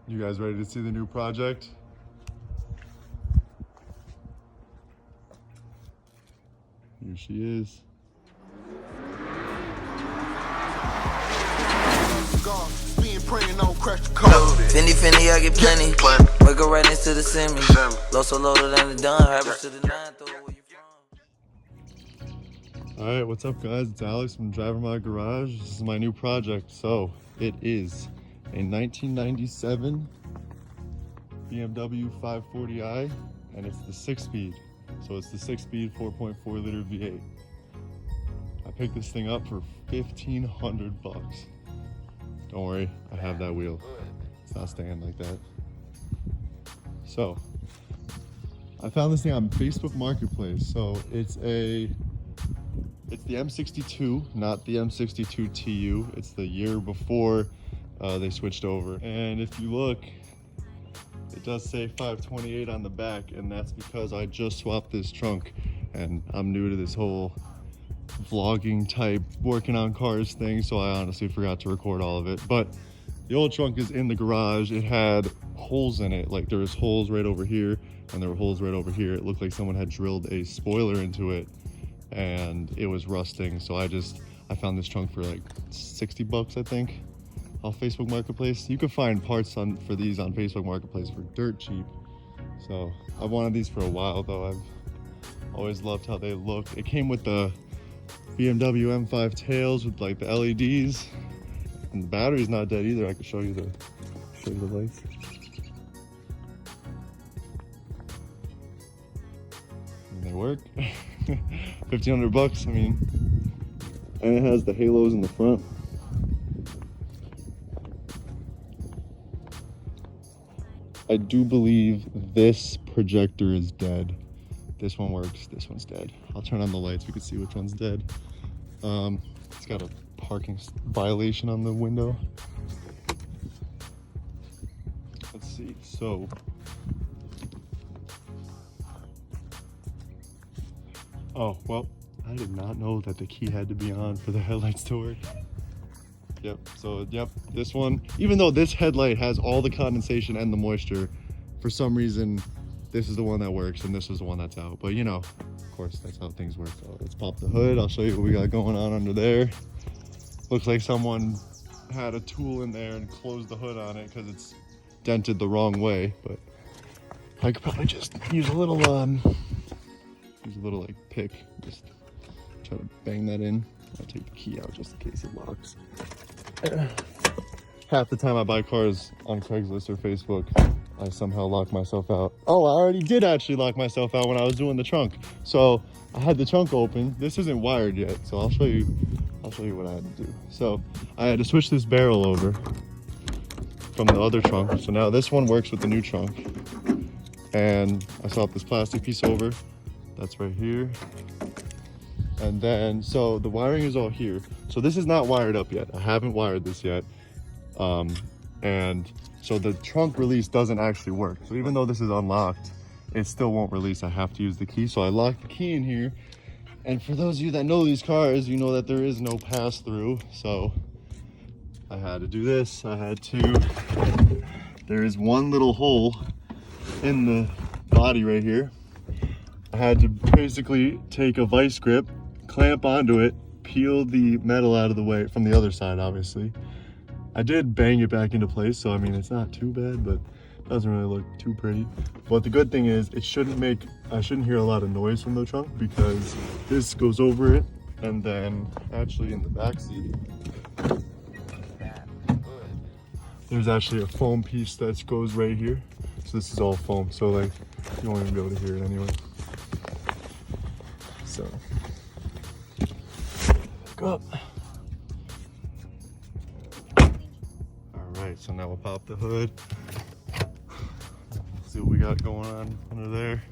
You guys ready to see the new project? Here she is. Finny, I get plenty. Wake up right next to the semi. Low so loaded than the done. Rappers to the nine. Throw where you from. All right, what's up, guys? It's Alex from Driver My Garage. This is my new project. So it is a 1997 BMW 540i, and it's the 6-speed. So it's the 6-speed 4.4 liter V8. I picked this thing up for $1,500. Don't worry, I have that wheel. It's not staying like that. So I found this thing on Facebook Marketplace. So it's the M62, not the M62 TU. It's the year before they switched over. And if you look, it does say 528 on the back, and that's because I just swapped this trunk, and I'm new to this whole vlogging type working on cars thing, so I honestly forgot to record all of it. But the old trunk is in the garage. It had holes in it, like there was holes right over here and there were holes right over here. It looked like someone had drilled a spoiler into it and it was rusting. So I found this trunk for like $60, I think, off Facebook Marketplace. You can find parts for these on Facebook Marketplace for dirt cheap. So I've wanted these for a while though. I've always loved how they look. It came with the BMW M5 tails with like the LEDs, and the battery's not dead either. I can show you the lights. And they work. $1,500. I mean, and it has the halos in the front. I do believe this projector is dead. This one works, this one's dead. I'll turn on the lights, we can see which one's dead. It's got a parking violation on the window. Let's see, so. Oh, well, I did not know that the key had to be on for the headlights to work. Yep, so yep, this one, even though this headlight has all the condensation and the moisture, for some reason, this is the one that works and this is the one that's out. But you know, of course, that's how things work. So let's pop the hood. I'll show you what we got going on under there. Looks like someone had a tool in there and closed the hood on it because it's dented the wrong way. But I could probably just use a little like pick, just try to bang that in. I'll take the key out just in case it locks. Half the time I buy cars on Craigslist or Facebook, I somehow lock myself out. Oh, I already did actually lock myself out when I was doing the trunk. So I had the trunk open. This isn't wired yet, so I'll show you what I had to do. So I had to switch this barrel over from the other trunk. So now this one works with the new trunk. And I swapped this plastic piece over. That's right here. And then, so the wiring is all here. So this is not wired up yet. I haven't wired this yet. And so the trunk release doesn't actually work. So even though this is unlocked, it still won't release. I have to use the key. So I locked the key in here. And for those of you that know these cars, you know that there is no pass through. So I had to do this. There is one little hole in the body right here. I had to basically take a vice grip, clamp onto it, peel the metal out of the way from the other side, obviously. I did bang it back into place, so I mean, it's not too bad, but it doesn't really look too pretty. But the good thing is, I shouldn't hear a lot of noise from the trunk because this goes over it, and then actually in the back seat, there's actually a foam piece that goes right here. So this is all foam, so like, you won't even be able to hear it anyway. So, go up. Alright, so now we'll pop the hood. See what we got going on under there.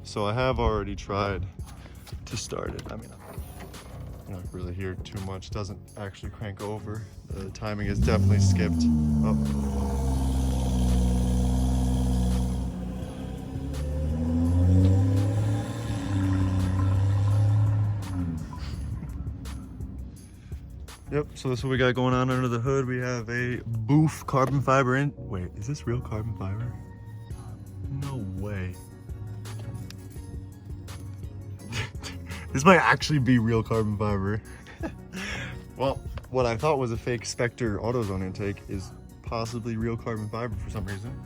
So I have already tried to start it. I mean, you don't really hear too much. Doesn't actually crank over. The timing is definitely skipped. Oh. Yep, so this is what we got going on under the hood. We have a Boof carbon fiber in. Wait, is this real carbon fiber? No way. This might actually be real carbon fiber. Well, what I thought was a fake Spectre AutoZone intake is possibly real carbon fiber for some reason.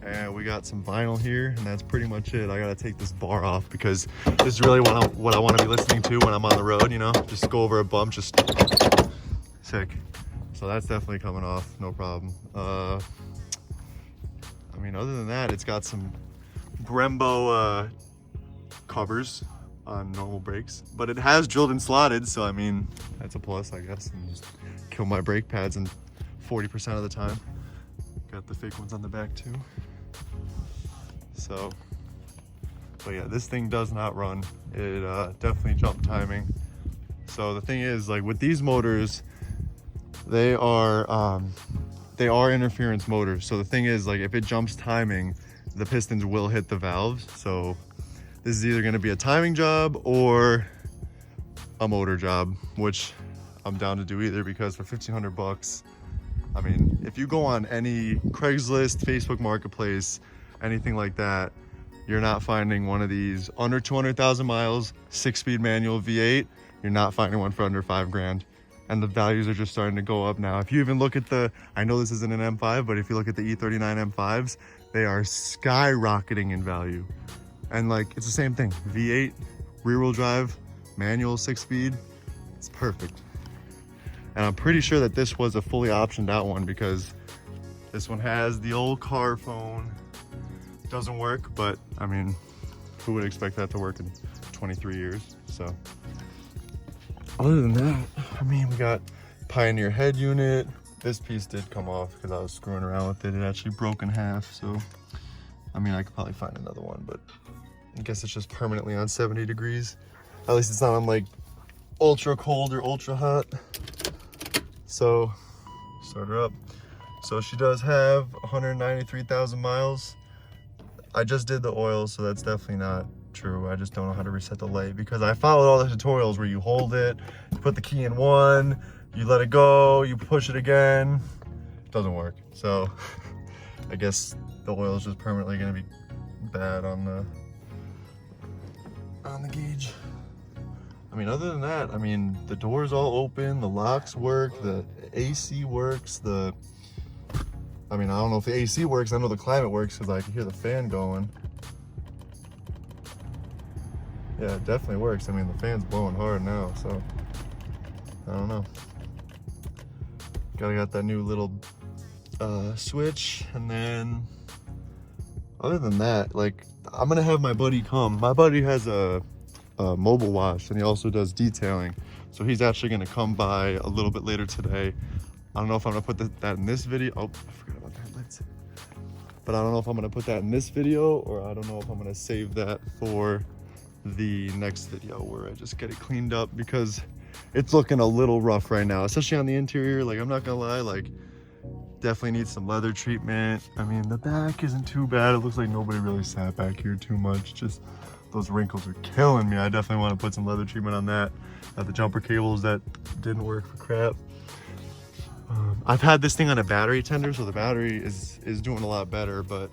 And we got some vinyl here, and that's pretty much it. I gotta take this bar off because this is really what I want to be listening to when I'm on the road, you know? Just go over a bump, just sick. So that's definitely coming off, no problem. I mean, other than that, it's got some Brembo covers on normal brakes, but it has drilled and slotted, so I mean, that's a plus, I guess. And just kill my brake pads in 40% of the time. Got the fake ones on the back too. So, but yeah, this thing does not run. It definitely jump timing. So the thing is, like with these motors, they are interference motors. So the thing is, like if it jumps timing, the pistons will hit the valves. So this is either going to be a timing job or a motor job, which I'm down to do either, because for 1,500 bucks, I mean, if you go on any Craigslist, Facebook Marketplace, anything like that, you're not finding one of these under 200,000 miles, 6-speed manual V8. You're not finding one for under $5,000. And the values are just starting to go up now. If you even look at I know this isn't an M5, but if you look at the E39 M5s, they are skyrocketing in value. And like, it's the same thing. V8, rear wheel drive, manual 6-speed, it's perfect. And I'm pretty sure that this was a fully optioned out one, because this one has the old car phone. Doesn't work, but I mean, who would expect that to work in 23 years? So other than that, I mean, we got Pioneer head unit. This piece did come off because I was screwing around with it. It actually broke in half. So, I mean, I could probably find another one, but I guess it's just permanently on 70 degrees. At least it's not on like ultra cold or ultra hot. So, start her up. So she does have 193,000 miles. I just did the oil, so that's definitely not true. I just don't know how to reset the light, because I followed all the tutorials where you hold it, you put the key in one, you let it go, you push it again. It doesn't work. So I guess the oil is just permanently going to be bad on the gauge. I mean, other than that, I mean, the door's all open, the locks work, the AC works, I mean, I don't know if the AC works. I know the climate works because I can hear the fan going. Yeah, it definitely works. I mean, the fan's blowing hard now, so I don't know. Got that new little switch, and then other than that, like, I'm gonna have my buddy come. My buddy has a mobile wash, and he also does detailing. So he's actually gonna come by a little bit later today. I don't know if I'm gonna put that in this video. Oh, I forgot about that lights. But I don't know if I'm gonna put that in this video, or I don't know if I'm gonna save that for the next video where I just get it cleaned up, because it's looking a little rough right now, especially on the interior. Like, I'm not gonna lie, like, definitely needs some leather treatment. I mean, the back isn't too bad. It looks like nobody really sat back here too much. Just those wrinkles are killing me. I definitely want to put some leather treatment on that. The jumper cables that didn't work for crap. I've had this thing on a battery tender, so the battery is doing a lot better, but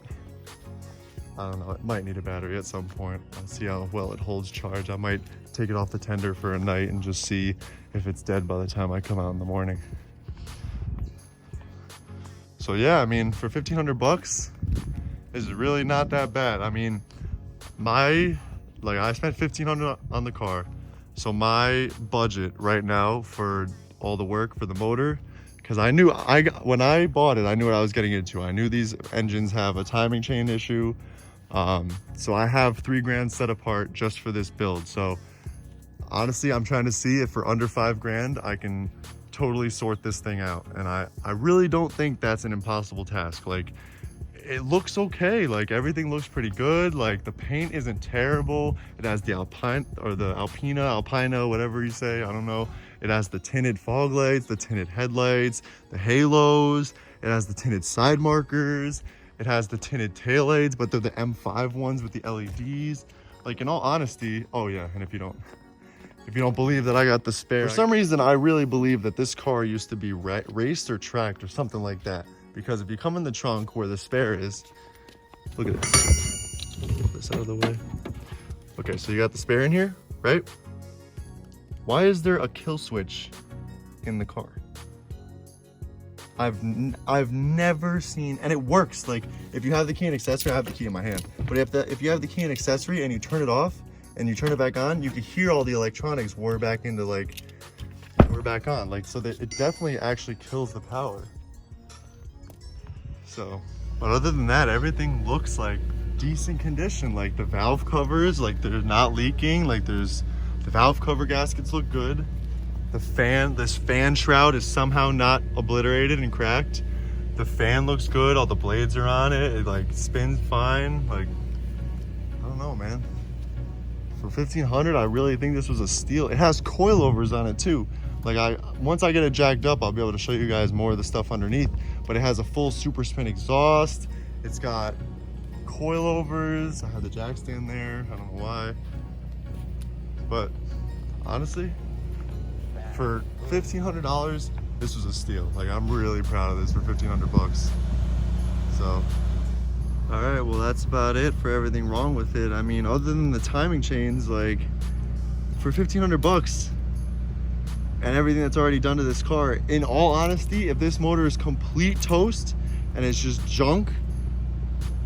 I don't know, it might need a battery at some point. I'll see how well it holds charge. I might take it off the tender for a night and just see if it's dead by the time I come out in the morning. So yeah, I mean, for 1,500 bucks, is really not that bad. I mean, I spent 1,500 on the car. So my budget right now for all the work for the motor, because when I bought it, I knew what I was getting into. I knew these engines have a timing chain issue. So I have $3,000 set apart just for this build. So honestly, I'm trying to see if for under $5,000, I can totally sort this thing out. And I really don't think that's an impossible task. Like, it looks okay. Like, everything looks pretty good. Like, the paint isn't terrible. It has the Alpina, whatever you say, I don't know. It has the tinted fog lights, the tinted headlights, the halos. It has the tinted side markers. It has the tinted taillights, but they're the M5 ones with the LEDs. Like, in all honesty, oh yeah, and if you If you don't believe that I got the spare. For some reason, I really believe that this car used to be raced or tracked or something like that. Because if you come in the trunk where the spare is, look at this. Get this out of the way. Okay, so you got the spare in here, right? Why is there a kill switch in the car? I've never seen, and it works. Like if you have the key and accessory, I have the key in my hand. But if you have the key and accessory and you turn it off and you turn it back on, you can hear all the electronics whir back into like, we're back on. Like, so that it definitely actually kills the power. So, but other than that, everything looks like decent condition. Like the valve covers, like they're not leaking. Like the valve cover gaskets look good. This fan shroud is somehow not obliterated and cracked. The fan looks good. All the blades are on it. It like spins fine. Like, I don't know, man. For $1,500, I really think this was a steal. It has coilovers on it too. Like once I get it jacked up, I'll be able to show you guys more of the stuff underneath. But it has a full super spin exhaust. It's got coilovers. I have the jack stand there. I don't know why. But honestly, for $1,500, this was a steal. Like I'm really proud of this for 1,500 bucks. So, all right, well that's about it for everything wrong with it. I mean, other than the timing chains, like for 1,500 bucks and everything that's already done to this car, in all honesty, if this motor is complete toast and it's just junk,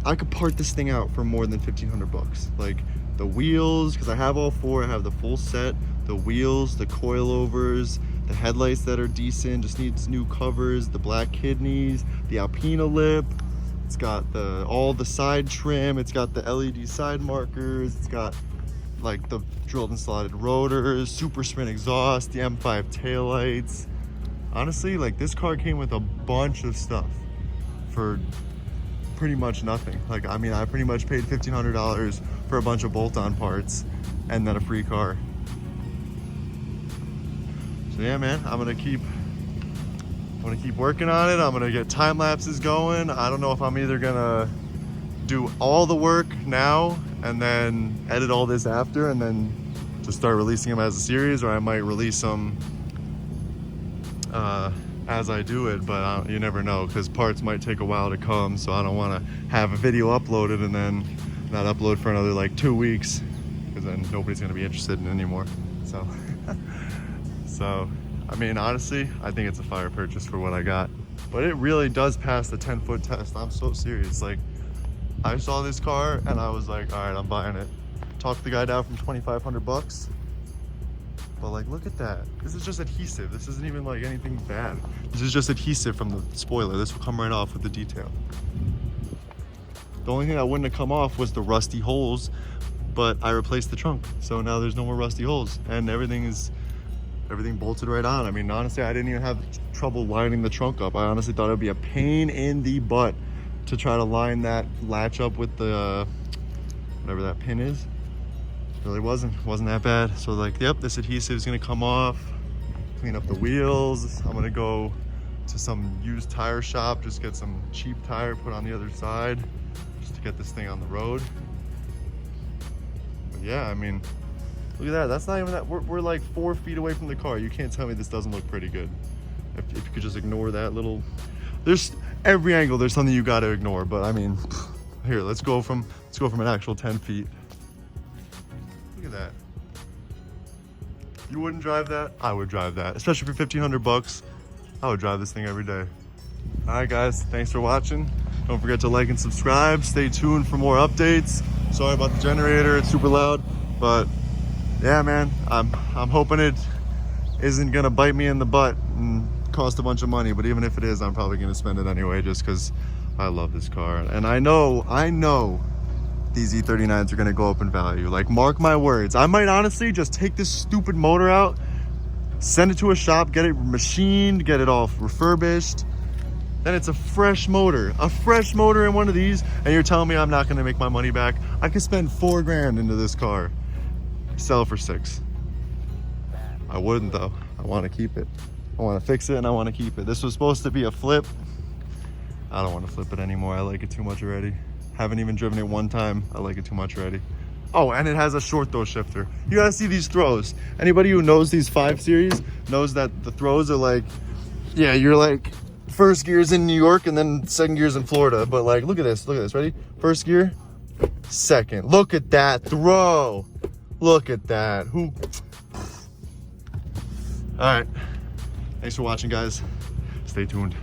I could part this thing out for more than 1,500 bucks. Like the wheels, because I have all four, I have the full set. The wheels, the coilovers, the headlights that are decent, just needs new covers, the black kidneys, the Alpina lip. It's got all the side trim. It's got the LED side markers. It's got like the drilled and slotted rotors, super spin exhaust, the M5 taillights. Honestly, like this car came with a bunch of stuff for pretty much nothing. Like, I mean, I pretty much paid $1,500 for a bunch of bolt-on parts and then a free car. So yeah, man, I'm gonna keep working on it. I'm gonna get time lapses going. I don't know if I'm either gonna do all the work now and then edit all this after and then just start releasing them as a series, or I might release them as I do it, but you never know, because parts might take a while to come, so I don't want to have a video uploaded and then not upload for another like 2 weeks, because then nobody's going to be interested in it anymore. So I mean, honestly, I think it's a fire purchase for what I got, but it really does pass the 10-foot test. I'm so serious. Like, I saw this car and I was like, all right, I'm buying it. Talked the guy down from 2,500 bucks. But like, look at that. This is just adhesive. This isn't even like anything bad. This is just adhesive from the spoiler. This will come right off with the detail. The only thing that wouldn't have come off was the rusty holes, but I replaced the trunk. So now there's no more rusty holes and everything bolted right on. I mean, honestly, I didn't even have trouble lining the trunk up. I honestly thought it'd be a pain in the butt to try to line that latch up with the, whatever that pin is. Really wasn't that bad. So like, yep, this adhesive is gonna come off, clean up the wheels. I'm gonna go to some used tire shop, just get some cheap tire, put on the other side, just to get this thing on the road. But yeah, I mean, look at that. That's not even that. We're like 4 feet away from the car. You can't tell me this doesn't look pretty good. If you could just ignore that little, there's every angle, there's something you got to ignore. But I mean, here, let's go from an actual 10 feet. Look at that. You wouldn't drive that? I would drive that, especially for 1,500 bucks. I would drive this thing every day. All right, guys, thanks for watching. Don't forget to like and subscribe. Stay tuned for more updates. Sorry about the generator, it's super loud, but yeah, man, I'm hoping it isn't gonna bite me in the butt and cost a bunch of money, but even if it is, I'm probably gonna spend it anyway, just because I love this car. And I know these E39s are gonna go up in value. Like, mark my words. I might honestly just take this stupid motor out, send it to a shop, get it machined, get it all refurbished. Then it's a fresh motor in one of these, and you're telling me I'm not gonna make my money back? I could spend $4 grand into this car, sell it for $6. I wouldn't though. I want to keep it. I want to fix it and I want to keep it. This was supposed to be a flip. I don't want to flip it anymore. I like it too much already. Haven't even driven it one time. I like it too much already. Oh, and it has a short throw shifter. You gotta see these throws. Anybody who knows these 5 Series knows that the throws are like, yeah, you're like first gear's in New York and then second gear's in Florida. But like, look at this, ready? First gear, second. Look at that throw. Look at that. Who? All right. Thanks for watching, guys. Stay tuned.